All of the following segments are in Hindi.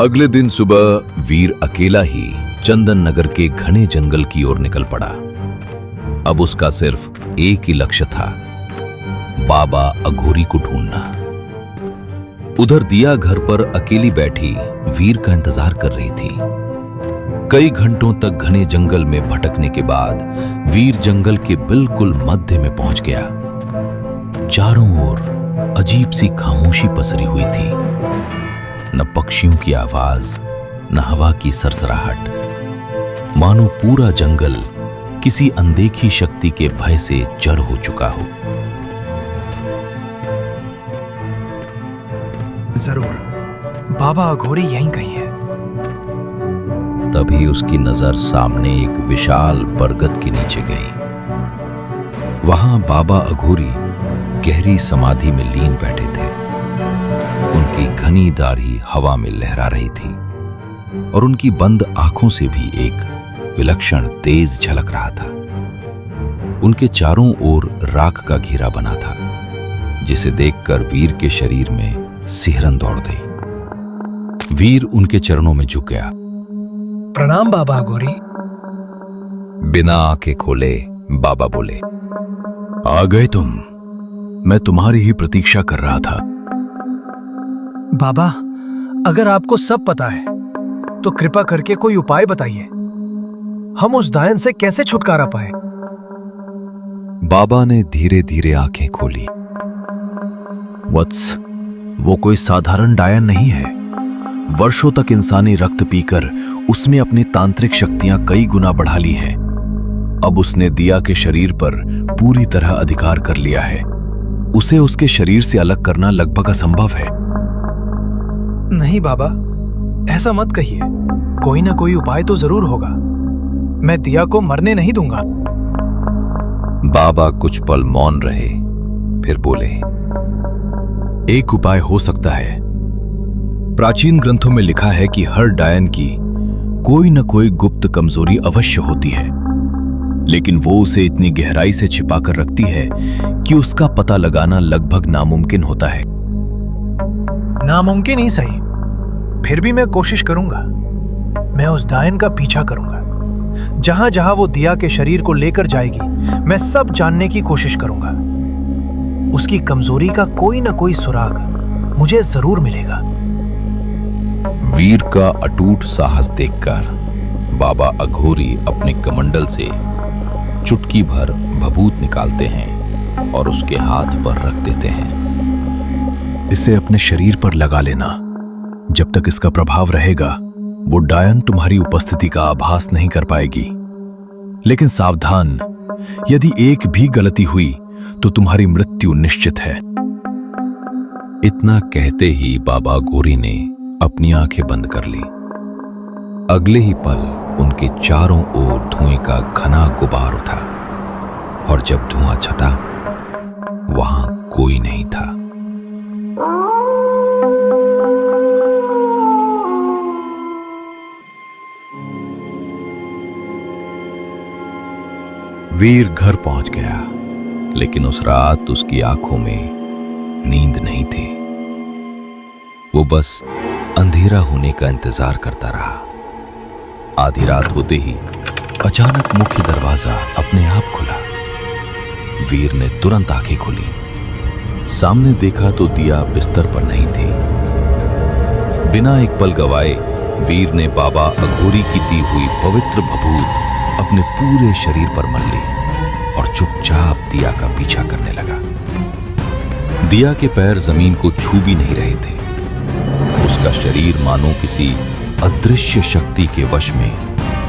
अगले दिन सुबह वीर अकेला ही चंदन नगर के घने जंगल की ओर निकल पड़ा। अब उसका सिर्फ एक ही लक्ष्य था, बाबा अघोरी को ढूंढना। उधर दिया घर पर अकेली बैठी वीर का इंतजार कर रही थी। कई घंटों तक घने जंगल में भटकने के बाद वीर जंगल के बिल्कुल मध्य में पहुंच गया। चारों ओर अजीब सी खामोशी पसरी हुई थी, न पक्षियों की आवाज, न हवा की सरसराहट, मानो पूरा जंगल किसी अनदेखी शक्ति के भय से जड़ हो चुका हो। जरूर बाबा अघोरी यहीं कहीं है। तभी उसकी नजर सामने एक विशाल बरगद के नीचे गई। वहां बाबा अघोरी गहरी समाधि में लीन बैठे थे। उनकी घनी दाढ़ी हवा में लहरा रही थी और उनकी बंद आंखों से भी एक विलक्षण तेज झलक रहा था। उनके चारों ओर राख का घेरा बना था, जिसे देखकर वीर के शरीर में सिहरन दौड़ गई। वीर उनके चरणों में झुक गया। प्रणाम बाबा अघोरी। बिना आंखें खोले बाबा बोले, आ गए तुम। मैं तुम्हारी ही प्रतीक्षा कर रहा था। बाबा, अगर आपको सब पता है तो कृपा करके कोई उपाय बताइए। हम उस दायन से कैसे छुटकारा पाए? बाबा ने धीरे धीरे आंखें खोली। वत्स, वो कोई साधारण डायन नहीं है। वर्षों तक इंसानी रक्त पीकर उसने अपनी तांत्रिक शक्तियां कई गुना बढ़ा ली हैं। अब उसने दिया के शरीर पर पूरी तरह अधिकार कर लिया है। उसे उसके शरीर से अलग करना लगभग असंभव है। नहीं बाबा, ऐसा मत कहिए। कोई ना कोई उपाय तो जरूर होगा। मैं दिया को मरने नहीं दूंगा। बाबा कुछ पल मौन रहे, फिर बोले, एक उपाय हो सकता है। प्राचीन ग्रंथों में लिखा है कि हर डायन की कोई न कोई गुप्त कमजोरी अवश्य होती है, लेकिन वो उसे इतनी गहराई से छिपा कर रखती है कि उसका पता लगाना लगभग नामुमकिन होता है। नामुमकिन ही सही, फिर भी मैं कोशिश करूंगा। मैं उस दायन का पीछा करूंगा। जहां जहां वो दिया के शरीर को लेकर जाएगी, मैं सब जानने की कोशिश करूंगा। उसकी कमजोरी का कोई ना कोई सुराग मुझे जरूर मिलेगा। वीर का अटूट साहस देखकर बाबा अघोरी अपने कमंडल से चुटकी भर भभूत निकालते हैं और उसके हाथ पर रख देते हैं। इसे अपने शरीर पर लगा लेना। जब तक इसका प्रभाव रहेगा, वो डायन तुम्हारी उपस्थिति का आभास नहीं कर पाएगी। लेकिन सावधान, यदि एक भी गलती हुई तो तुम्हारी मृत्यु निश्चित है। इतना कहते ही बाबा अघोरी ने अपनी आंखें बंद कर ली। अगले ही पल उनके चारों ओर धुएं का घना गुबार उठा और जब धुआं छटा, वहां कोई नहीं था। वीर घर पहुंच गया, लेकिन उस रात उसकी आंखों में नींद नहीं थी। वो बस अंधेरा होने का इंतजार करता रहा। आधी रात होते ही अचानक मुख्य दरवाजा अपने आप खुला। वीर ने तुरंत आंखें खोली। सामने देखा तो दिया बिस्तर पर नहीं थी। बिना एक पल गवाए वीर ने बाबा अघोरी की दी हुई पवित्र भभूत अपने पूरे शरीर पर मल ली और चुपचाप दिया का पीछा करने लगा। दिया के पैर जमीन को छू भी नहीं रहे थे। उसका शरीर मानो किसी अदृश्य शक्ति के वश में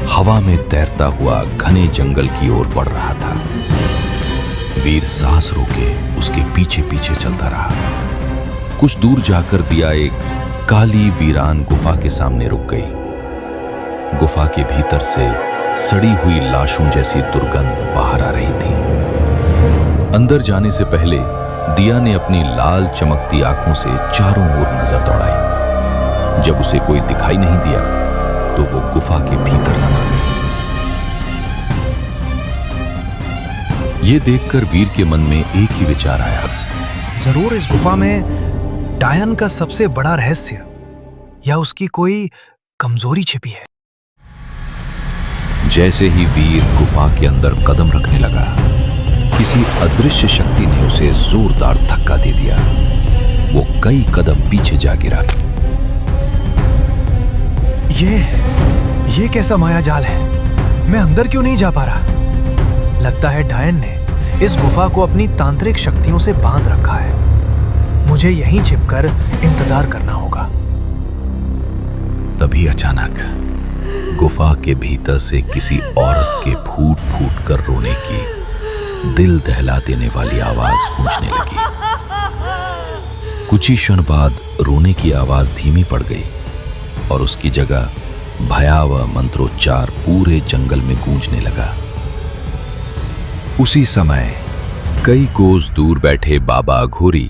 हवा में तैरता हुआ घने जंगल की ओर बढ़ रहा था। वीर सांस रोके उसके पीछे पीछे चलता रहा। कुछ दूर जाकर दिया एक काली वीरान गुफा के सामने रुक गई। गुफा के भीतर से सड़ी हुई लाशों जैसी दुर्गंध बाहर आ रही थी। अंदर जाने से पहले दिया ने अपनी लाल चमकती आंखों से चारों ओर नजर दौड़ाई। जब उसे कोई दिखाई नहीं दिया तो वो गुफा के भीतर समा गई। ये देखकर वीर के मन में एक ही विचार आया, जरूर इस गुफा में डायन का सबसे बड़ा रहस्य या उसकी कोई कमजोरी छिपी है? जैसे ही वीर गुफा के अंदर कदम रखने लगा, किसी अदृश्य शक्ति ने उसे जोरदार धक्का दे दिया। वो कई कदम पीछे जा गिरा। ये कैसा माया जाल है? मैं अंदर क्यों नहीं जा पा रहा? लगता है डायन ने इस गुफा को अपनी तांत्रिक शक्तियों से बांध रखा है। मुझे यहीं छिपकर इंतजार करना होगा। तभी अचानक गुफा के भीतर से किसी औरत के फूट फूट कर रोने की दिल दहला देने वाली आवाज गूंजने लगी। कुछ ही क्षण बाद रोने की आवाज धीमी पड़ गई और उसकी जगह भयावह मंत्रोच्चार पूरे जंगल में गूंजने लगा। उसी समय कई कोस दूर बैठे बाबा अघोरी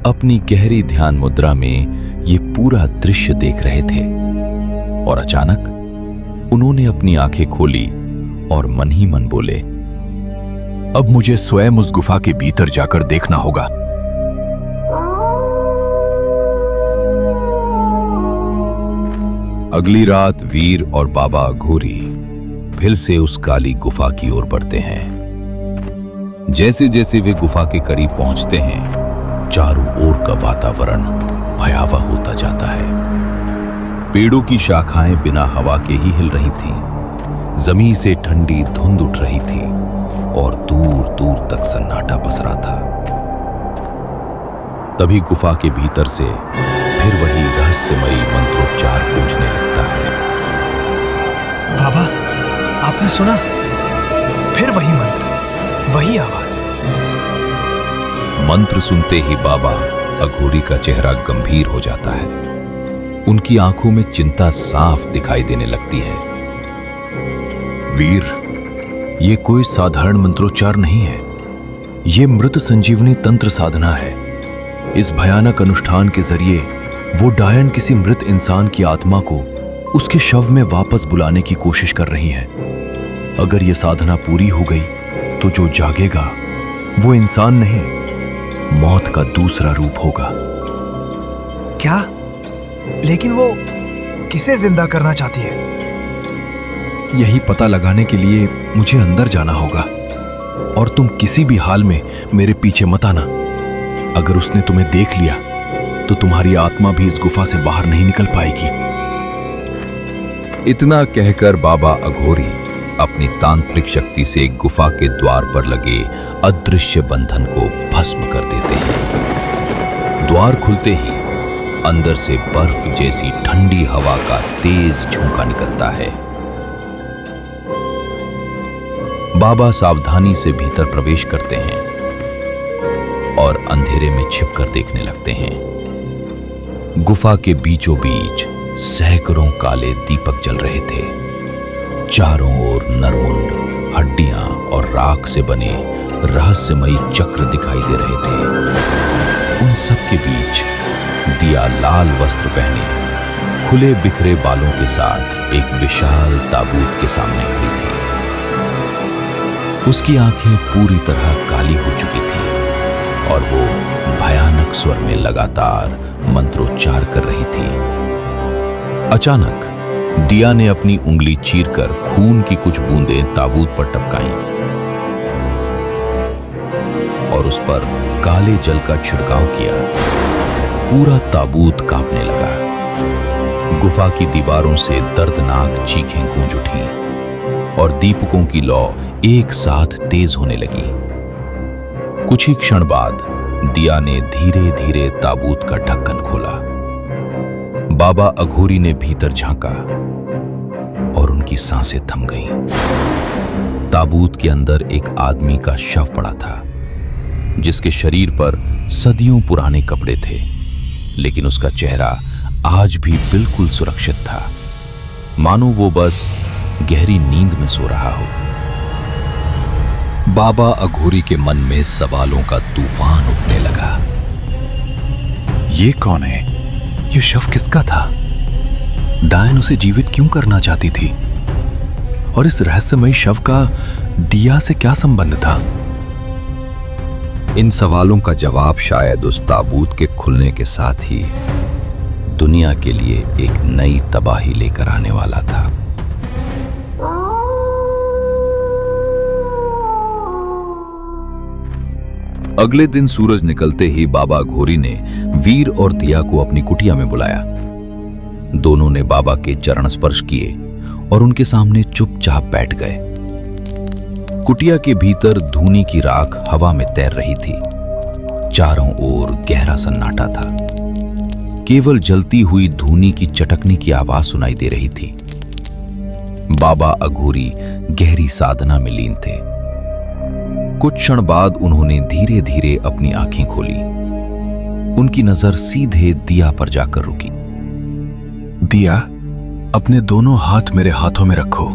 अपनी गहरी ध्यान मुद्रा में ये पूरा दृश्य देख रहे थे और अचानक उन्होंने अपनी आंखें खोली और मन ही मन बोले, अब मुझे स्वयं उस गुफा के भीतर जाकर देखना होगा। अगली रात वीर और बाबा अघोरी फिर से उस काली गुफा की ओर बढ़ते हैं। जैसे जैसे वे गुफा के करीब पहुंचते हैं, चारों ओर का वातावरण भयावह होता जाता है। पेड़ों की शाखाएं बिना हवा के ही हिल रही थीं, जमीन से ठंडी धुंध उठ रही थी और दूर दूर तक सन्नाटा पसरा था। तभी गुफा के भीतर से फिर वही रहस्यमयी मंत्रोच्चार गूंजने लगता है। बाबा, आपने सुना? फिर वही मंत्र, वही आवाज। मंत्र सुनते ही बाबा अघोरी का चेहरा गंभीर हो जाता है। उनकी आंखों में चिंता साफ दिखाई देने लगती है। वीर, ये कोई साधारण मंत्रोच्चार नहीं है। ये मृत संजीवनी तंत्र साधना है। इस भयानक अनुष्ठान के जरिए वो डायन किसी मृत इंसान की आत्मा को उसके शव में वापस बुलाने की कोशिश कर रही है। अगर ये साधना पूरी हो गई तो जो जागेगा वो इंसान नहीं, मौत का दूसरा रूप होगा। क्या? लेकिन वो किसे जिंदा करना चाहती है? यही पता लगाने के लिए मुझे अंदर जाना होगा और तुम किसी भी हाल में मेरे पीछे मत आना। अगर उसने तुम्हें देख लिया तो तुम्हारी आत्मा भी इस गुफा से बाहर नहीं निकल पाएगी। इतना कहकर बाबा अघोरी अपनी तांत्रिक शक्ति से गुफा के द्वार पर लगे अदृश्य बंधन को भस्म कर देते हैं। द्वार खुलते ही अंदर से बर्फ जैसी ठंडी हवा का तेज झोंका निकलता है। बाबा सावधानी से भीतर प्रवेश करते हैं और अंधेरे में छिपकर देखने लगते हैं। गुफा के बीचों बीच सैकड़ों काले दीपक जल रहे थे। चारों ओर नरमुंड, हड्डियां और राख से बने रहस्यमयी चक्र दिखाई दे रहे थे। उन सब के बीच दिया लाल वस्त्र पहने, खुले बिखरे बालों के साथ एक विशाल ताबूत के सामने खड़ी थी। उसकी आंखें पूरी तरह काली हो चुकी थीं और वो भयानक स्वर में लगातार मंत्रोच्चार कर रही थी। अचानक दिया ने अपनी उंगली चीरकर खून की कुछ बूंदें ताबूत पर टपकाईं और उस पर काले जल का छिड़काव किया। पूरा ताबूत कांपने लगा। गुफा की दीवारों से दर्दनाक चीखें गूंज उठीं और दीपकों की लौ एक साथ तेज होने लगी। कुछ ही क्षण बाद दिया ने धीरे धीरे ताबूत का ढक्कन खोला। बाबा अघोरी ने भीतर झांका और उनकी सांसें थम गईं। ताबूत के अंदर एक आदमी का शव पड़ा था, जिसके शरीर पर सदियों पुराने कपड़े थे, लेकिन उसका चेहरा आज भी बिल्कुल सुरक्षित था, मानो वो बस गहरी नींद में सो रहा हो। बाबा अघोरी के मन में सवालों का तूफान उठने लगा। ये कौन है? ये शव किसका था? डायन उसे जीवित क्यों करना चाहती थी? और इस रहस्यमयी शव का दिया से क्या संबंध था? इन सवालों का जवाब शायद उस ताबूत के खुलने के साथ ही दुनिया के लिए एक नई तबाही लेकर आने वाला था। अगले दिन सूरज निकलते ही बाबा घोरी ने वीर और दिया को अपनी कुटिया में बुलाया। दोनों ने बाबा के चरण स्पर्श किए और उनके सामने चुपचाप बैठ गए। कुटिया के भीतर धूनी की राख हवा में तैर रही थी। चारों ओर गहरा सन्नाटा था। केवल जलती हुई धूनी की चटकने की आवाज सुनाई दे रही थी। बाबा अघोरी गहरी साधना में लीन थे। कुछ क्षण बाद उन्होंने धीरे धीरे अपनी आंखें खोली। उनकी नजर सीधे दिया पर जाकर रुकी। दिया, अपने दोनों हाथ मेरे हाथों में रखो।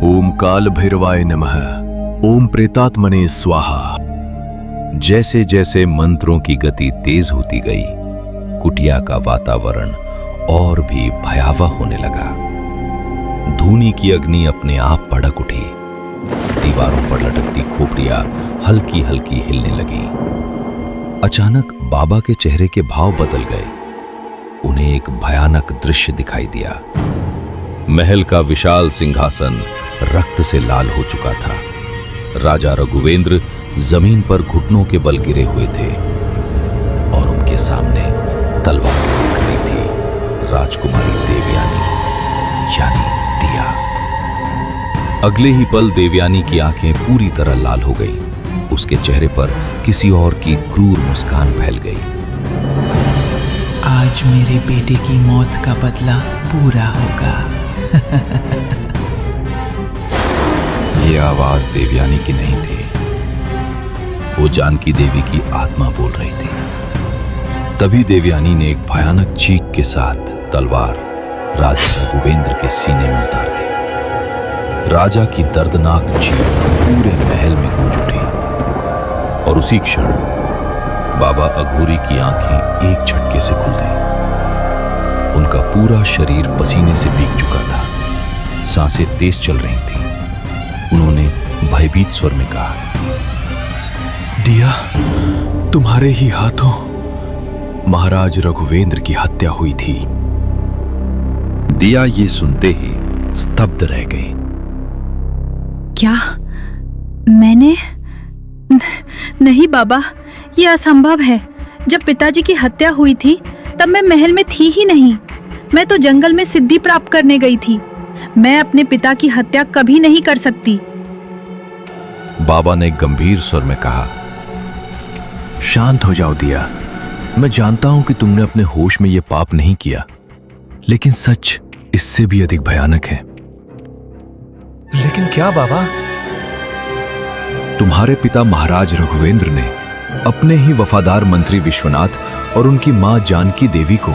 ओम काल भैरवाय नमः, ओम प्रेतात्मने स्वाहा। जैसे जैसे मंत्रों की गति तेज होती गई, कुटिया का वातावरण और भी भयावह होने लगा। धूनी की अग्नि अपने आप भड़क उठी। दीवारों पर लटकती खोपड़ियां हल्की हल्की हिलने लगी। अचानक बाबा के चेहरे के भाव बदल गए। उन्हें एक भयानक दृश्य दिखाई दिया। महल का विशाल सिंहासन रक्त से लाल हो चुका था। राजा रघुवेंद्र जमीन पर घुटनों के बल गिरे हुए थे और उनके सामने तलवार लिए खड़ी थी राजकुमारी देवयानी, यानी दिया। अगले ही पल देवयानी की आंखें पूरी तरह लाल हो गई। उसके चेहरे पर किसी और की क्रूर मुस्कान फैल गई। आज मेरे बेटे की मौत का बदला पूरा होगा। यह आवाज देवयानी की नहीं थी। वो जानकी देवी की आत्मा बोल रही थी। तभी देवयानी ने एक भयानक चीख के साथ तलवार राजा रघुवेंद्र के सीने में उतार दी। राजा की दर्दनाक चीख पूरे महल में गूंज उठी और उसी क्षण बाबा अघोरी की आंखें एक झटके से खुल गईं। उनका पूरा शरीर पसीने से भीग चुका था। सांसें तेज चल रही थीं। उन्होंने भयभीत स्वर में कहा, दिया, तुम्हारे ही हाथों महाराज रघुवेंद्र की हत्या हुई थी। दिया ये सुनते ही स्तब्ध रह गई। क्या मैंने? नहीं बाबा, यह असंभव है। जब पिताजी की हत्या हुई थी तब मैं महल में थी ही नहीं। मैं तो जंगल में सिद्धि प्राप्त करने गई थी। मैं अपने पिता की हत्या कभी नहीं कर सकती। बाबा ने गंभीर स्वर में कहा, शांत हो जाओ दिया। मैं जानता हूं कि तुमने अपने होश में यह पाप नहीं किया, लेकिन सच इससे भी अधिक भयानक है। लेकिन क्या बाबा? तुम्हारे पिता महाराज रघुवेंद्र ने अपने ही वफादार मंत्री विश्वनाथ और उनकी मां जानकी देवी को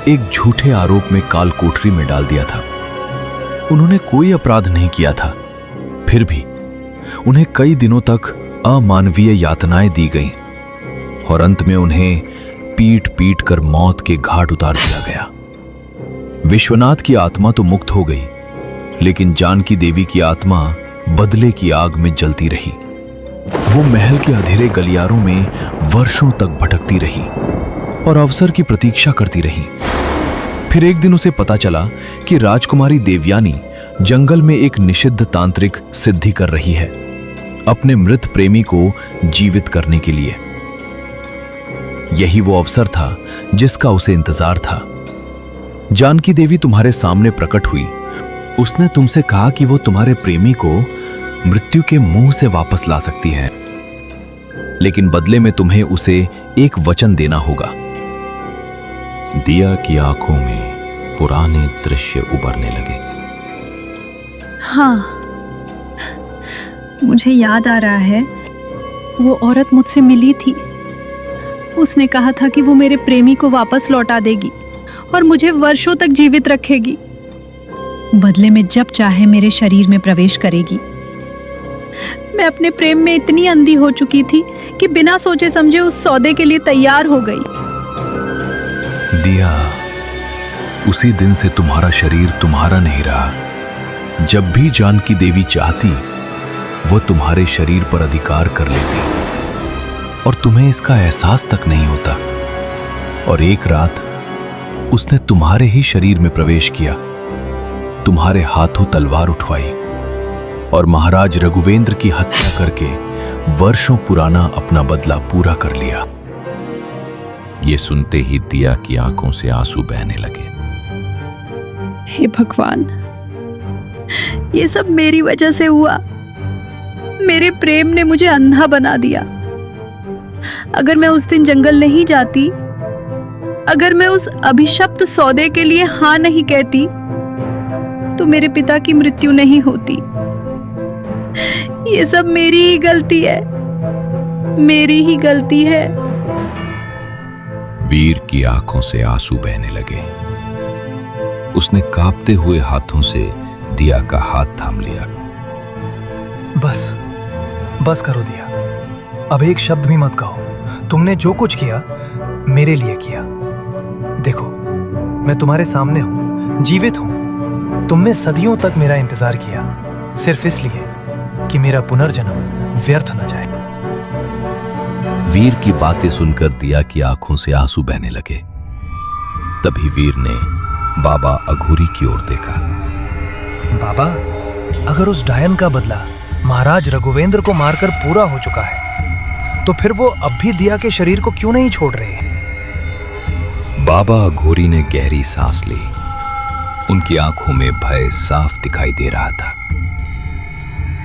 एक झूठे आरोप में काल कोठरी में डाल दिया था। उन्होंने कोई अपराध नहीं किया था, फिर भी उन्हें कई दिनों तक अमानवीय यातनाएं दी गईं और अंत में उन्हें पीट पीट कर मौत के घाट उतार दिया गया। विश्वनाथ की आत्मा तो मुक्त हो गई, लेकिन जानकी देवी की आत्मा बदले की आग में जलती रही। वो महल के अंधेरे गलियारों में वर्षों तक भटकती रही और अवसर की प्रतीक्षा करती रही। फिर एक दिन उसे पता चला कि राजकुमारी देवयानी जंगल में एक निषिद्ध तांत्रिक सिद्धि कर रही है, अपने मृत प्रेमी को जीवित करने के लिए। यही वो अवसर था जिसका उसे इंतजार था। जानकी देवी तुम्हारे सामने प्रकट हुई। उसने तुमसे कहा कि वो तुम्हारे प्रेमी को मृत्यु के मुंह से वापस ला सकती है, लेकिन बदले में तुम्हें उसे एक वचन देना होगा। दिया की आंखों में पुराने दृश्य उभरने लगे। हाँ, मुझे याद आ रहा है। वो औरत मुझसे मिली थी। उसने कहा था कि वो मेरे प्रेमी को वापस लौटा देगी और मुझे वर्षों तक जीवित रखेगी। बदले में जब चाहे मेरे शरीर में प्रवेश करेगी। मैं अपने प्रेम में इतनी अंधी हो चुकी थी कि बिना सोचे समझे उस सौदे के लिए तैयार हो गई। दिया, उसी दिन से तुम्हारा शरीर तुम्हारा नहीं रहा। जब भी जानकी देवी चाहती, वो तुम्हारे शरीर पर अधिकार कर लेती। और तुम्हें इसका एहसास तक नहीं होता। और एक रात उसने तुम्हारे ही शरीर में प्रवेश किया, तुम्हारे हाथों तलवार उठवाई और महाराज रघुवेंद्र की हत्या करके वर्षों पुराना अपना बदला पूरा कर लिया। ये सुनते ही दिया की आंखों से आंसू बहने लगे। हे भगवान, ये सब मेरी वजह से हुआ। मेरे प्रेम ने मुझे अंधा बना दिया। अगर मैं उस दिन जंगल नहीं जाती, अगर मैं उस अभिशप्त सौदे के लिए हां नहीं कहती, तो मेरे पिता की मृत्यु नहीं होती। ये सब मेरी ही गलती है, मेरी ही गलती है। वीर की आंखों से आंसू बहने लगे। उसने कांपते हुए हाथों से दिया का हाथ थाम लिया। बस करो दिया, अब एक शब्द भी मत कहो। तुमने जो कुछ किया मेरे लिए किया। देखो, मैं तुम्हारे सामने हूं, जीवित हूं। तुमने सदियों तक मेरा इंतजार किया, सिर्फ इसलिए कि मेरा पुनर्जन्म व्यर्थ न जाए। वीर की बातें सुनकर दिया की आंखों से आंसू बहने लगे। तभी वीर ने बाबा अघोरी की ओर देखा। बाबा, अगर उस डायन का बदला महाराज रघुवेंद्र को मारकर पूरा हो चुका है, तो फिर वो अब भी दिया के शरीर को क्यों नहीं छोड़ रहे? बाबा अघोरी ने गहरी सांस ली। उनकी आंखों में भय साफ दिखाई दे रहा था,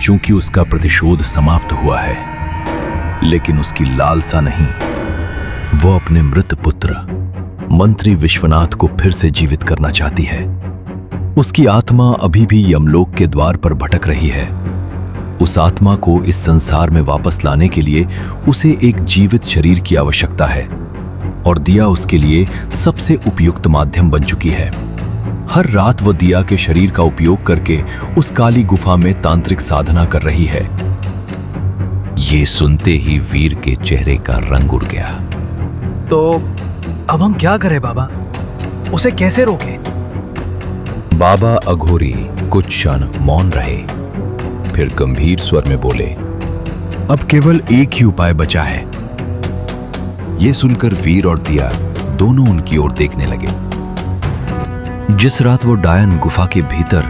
क्योंकि उसका प्रतिशोध समाप्त हुआ है, लेकिन उसकी लालसा नहीं। वो अपने मृत पुत्र मंत्री विश्वनाथ को फिर से जीवित करना चाहती है। उसकी आत्मा अभी भी यमलोक के द्वार पर भटक रही है। उस आत्मा को इस संसार में वापस लाने के लिए उसे एक जीवित शरीर की आवश्यकता है, और दिया उसके लिए सबसे उपयुक्त माध्यम बन चुकी है। हर रात वो दिया के शरीर का उपयोग करके उस काली गुफा में तांत्रिक साधना कर रही है। ये सुनते ही वीर के चेहरे का रंग उड़ गया। तो अब हम क्या करें बाबा? उसे कैसे रोकें? बाबा अघोरी कुछ क्षण मौन रहे, फिर गंभीर स्वर में बोले, अब केवल एक ही उपाय बचा है। यह सुनकर वीर और दिया दोनों उनकी ओर देखने लगे। जिस रात वो डायन गुफा के भीतर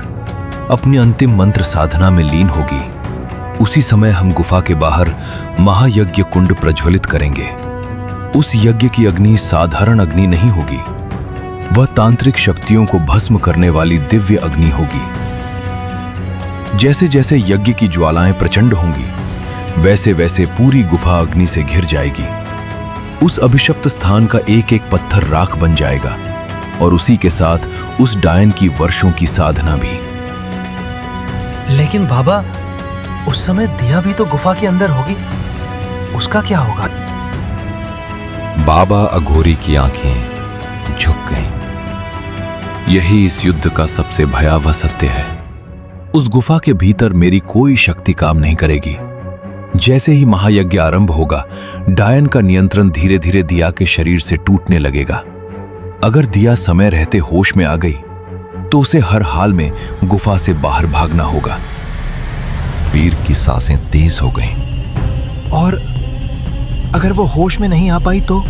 अपनी अंतिम मंत्र साधना में लीन होगी, उसी समय हम गुफा के बाहर महायज्ञ कुंड प्रज्वलित करेंगे। उस यज्ञ की अग्नि साधारण अग्नि नहीं होगी, वह तांत्रिक शक्तियों को भस्म करने वाली दिव्य अग्नि होगी। जैसे जैसे यज्ञ की ज्वालाएं प्रचंड होंगी, वैसे वैसे पूरी गुफा अग्नि से घिर जाएगी। उस अभिशप्त स्थान का एक एक पत्थर राख बन जाएगा, और उसी के साथ उस डायन की वर्षों की साधना भी। लेकिन बाबा, उस समय दिया भी तो गुफा के अंदर होगी, उसका क्या होगा? बाबा अघोरी की आंखें झुक गईं। यही इस युद्ध का सबसे भयावह सत्य है। उस गुफा के भीतर मेरी कोई शक्ति काम नहीं करेगी। जैसे ही महायज्ञ आरंभ होगा, डायन का नियंत्रण धीरे धीरे दिया के शरीर से टूटने लगेगा। अगर दिया समय रहते होश में आ गई, तो उसे हर हाल में गुफा से बाहर भागना होगा। वीर की सांसें तेज हो गईं। और अगर वो होश में नहीं आ पाई तो?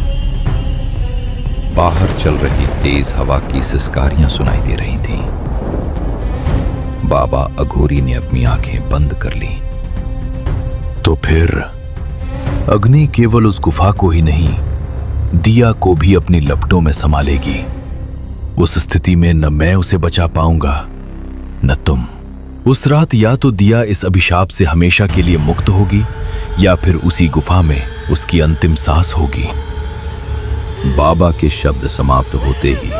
बाहर चल रही तेज हवा की सिसकारियां सुनाई दे रही थीं। बाबा अघोरी ने अपनी आंखें बंद कर ली। तो फिर अग्नि केवल उस गुफा को ही नहीं, दिया को भी अपनी लपटों में समा लेगी। उस स्थिति में न मैं उसे बचा पाऊंगा, न तुम। उस रात या तो दिया इस अभिशाप से हमेशा के लिए मुक्त होगी, या फिर उसी गुफा में उसकी अंतिम सांस होगी। बाबा के शब्द समाप्त होते ही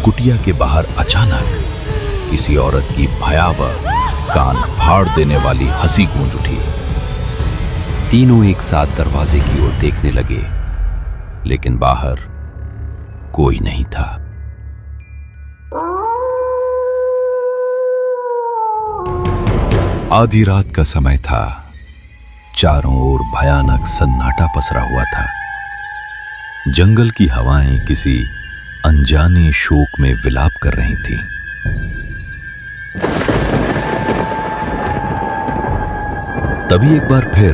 कुटिया के बाहर अचानक किसी औरत की भयावह, कान फाड़ देने वाली हंसी गूंज उठी। तीनों एक साथ दरवाजे की ओर देखने लगे, लेकिन बाहर कोई नहीं था। आधी रात का समय था। चारों ओर भयानक सन्नाटा पसरा हुआ था। जंगल की हवाएं किसी अनजाने शोक में विलाप कर रही थीं। तभी एक बार फिर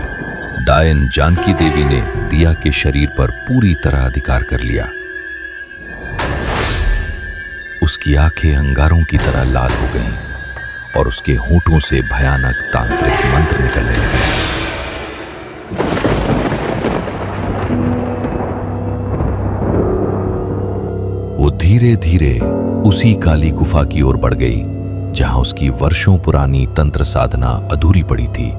डायन जानकी देवी ने दिया के शरीर पर पूरी तरह अधिकार कर लिया। उसकी आंखें अंगारों की तरह लाल हो गईं और उसके होंठों से भयानक तांत्रिक मंत्र निकलने लगे। वो धीरे धीरे उसी काली गुफा की ओर बढ़ गई जहां उसकी वर्षों पुरानी तंत्र साधना अधूरी पड़ी थी।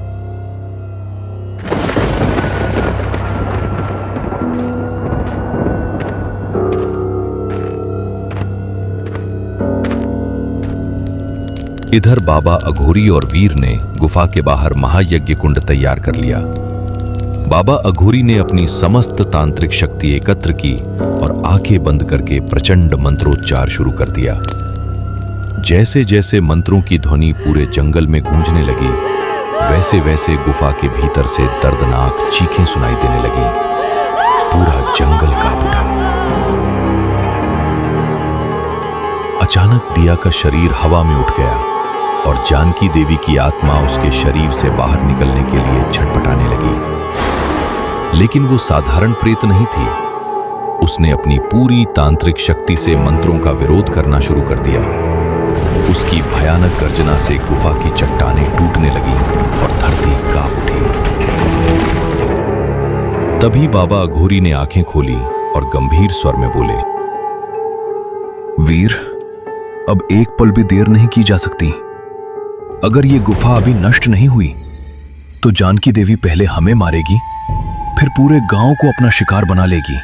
इधर बाबा अघोरी और वीर ने गुफा के बाहर महायज्ञ कुंड तैयार कर लिया। बाबा अघोरी ने अपनी समस्त तांत्रिक शक्ति एकत्र की और आंखें बंद करके प्रचंड मंत्रोच्चार शुरू कर दिया। जैसे जैसे मंत्रों की ध्वनि पूरे जंगल में गूंजने लगी, वैसे वैसे गुफा के भीतर से दर्दनाक चीखें सुनाई देने लगी। पूरा जंगल कांप उठा। अचानक दिया का शरीर हवा में उठ गया और जानकी देवी की आत्मा उसके शरीर से बाहर निकलने के लिए छटपटाने लगी। लेकिन वो साधारण प्रेत नहीं थी। उसने अपनी पूरी तांत्रिक शक्ति से मंत्रों का विरोध करना शुरू कर दिया। उसकी भयानक गर्जना से गुफा की चट्टानें टूटने लगी और धरती कांप उठी। तभी बाबा अघोरी ने आंखें खोली और गंभीर स्वर में बोले, वीर, अब एक पल भी देर नहीं की जा सकती। अगर ये गुफा अभी नष्ट नहीं हुई तो जानकी देवी पहले हमें मारेगी, फिर पूरे गांव को अपना शिकार बना लेगी।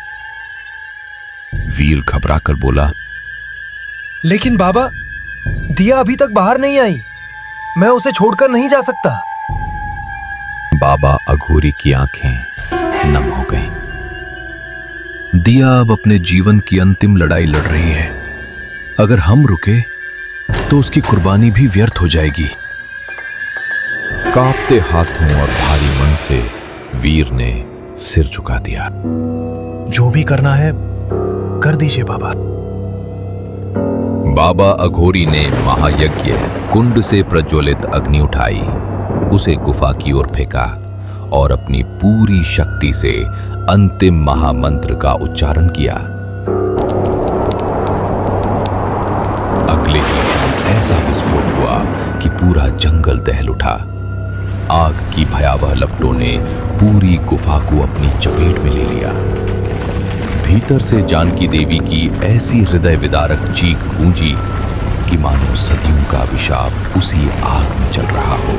वीर घबरा कर बोला, लेकिन बाबा, दिया अभी तक बाहर नहीं आई। मैं उसे छोड़कर नहीं जा सकता। बाबा अघोरी की आंखें नम हो गईं। दिया अब अपने जीवन की अंतिम लड़ाई लड़ रही है। अगर हम रुके तो उसकी कुर्बानी भी व्यर्थ हो जाएगी। कांपते हाथों और भारी मन से वीर ने सिर झुका दिया। जो भी करना है कर दीजिए बाबा। बाबा अघोरी ने महायज्ञ कुंड से प्रज्वलित अग्नि उठाई, उसे गुफा की ओर फेंका और अपनी पूरी शक्ति से अंतिम महामंत्र का उच्चारण किया। अगले ही क्षण ऐसा विस्फोट हुआ कि पूरा जंगल दहल उठा। आग की भयावह लपटों ने पूरी गुफा को अपनी चपेट में ले लिया। भीतर से जानकी देवी की ऐसी हृदय विदारक चीख गूंजी कि मानो सदियों का अभिशाप उसी आग में जल रहा हो।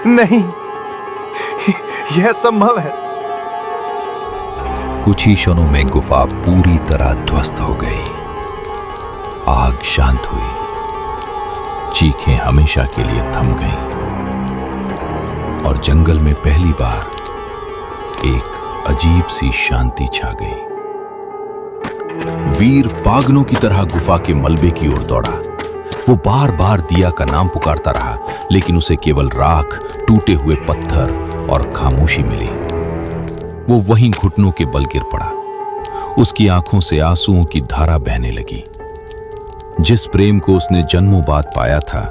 नहीं, यह संभव है। कुछ ही क्षणों में गुफा पूरी तरह ध्वस्त हो गई। आग शांत हुई, चीखें हमेशा के लिए थम गईं और जंगल में पहली बार एक अजीब सी शांति छा गई। वीर पागलों की तरह गुफा के मलबे की ओर दौड़ा। वो बार बार दिया का नाम पुकारता रहा, लेकिन उसे केवल राख, टूटे हुए पत्थर और खामोशी मिली। वो वहीं घुटनों के बल गिर पड़ा। उसकी आंखों से आंसुओं की धारा बहने लगी। जिस प्रेम को उसने जन्मों बाद पाया था,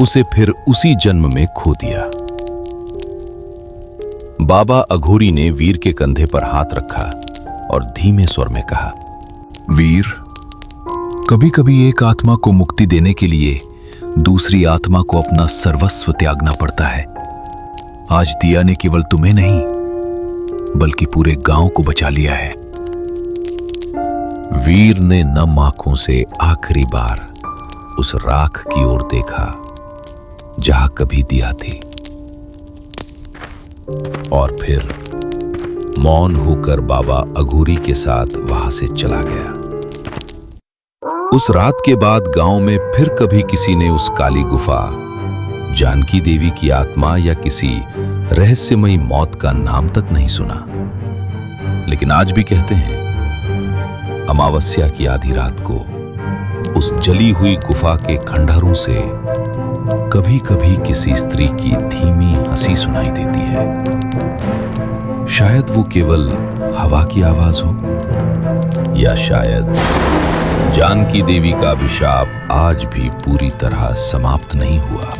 उसे फिर उसी जन्म में खो दिया। बाबा अघोरी ने वीर के कंधे पर हाथ रखा और धीमे स्वर में कहा, वीर, कभी कभी एक आत्मा को मुक्ति देने के लिए दूसरी आत्मा को अपना सर्वस्व त्यागना पड़ता है। आज दिया ने केवल तुम्हें नहीं बल्कि पूरे गांव को बचा लिया है। वीर ने नम आंखों से आखिरी बार उस राख की ओर देखा जहां कभी दिया थी, और फिर मौन होकर बाबा अघोरी के साथ वहां से चला गया। उस रात के बाद गांव में फिर कभी किसी ने उस काली गुफा, जानकी देवी की आत्मा या किसी रहस्यमयी मौत का नाम तक नहीं सुना। लेकिन आज भी कहते हैं, अमावस्या की आधी रात को उस जली हुई गुफा के खंडहरों से कभी कभी किसी स्त्री की धीमी हंसी सुनाई देती है। शायद वो केवल हवा की आवाज हो, या शायद जानकी देवी का अभिशाप आज भी पूरी तरह समाप्त नहीं हुआ।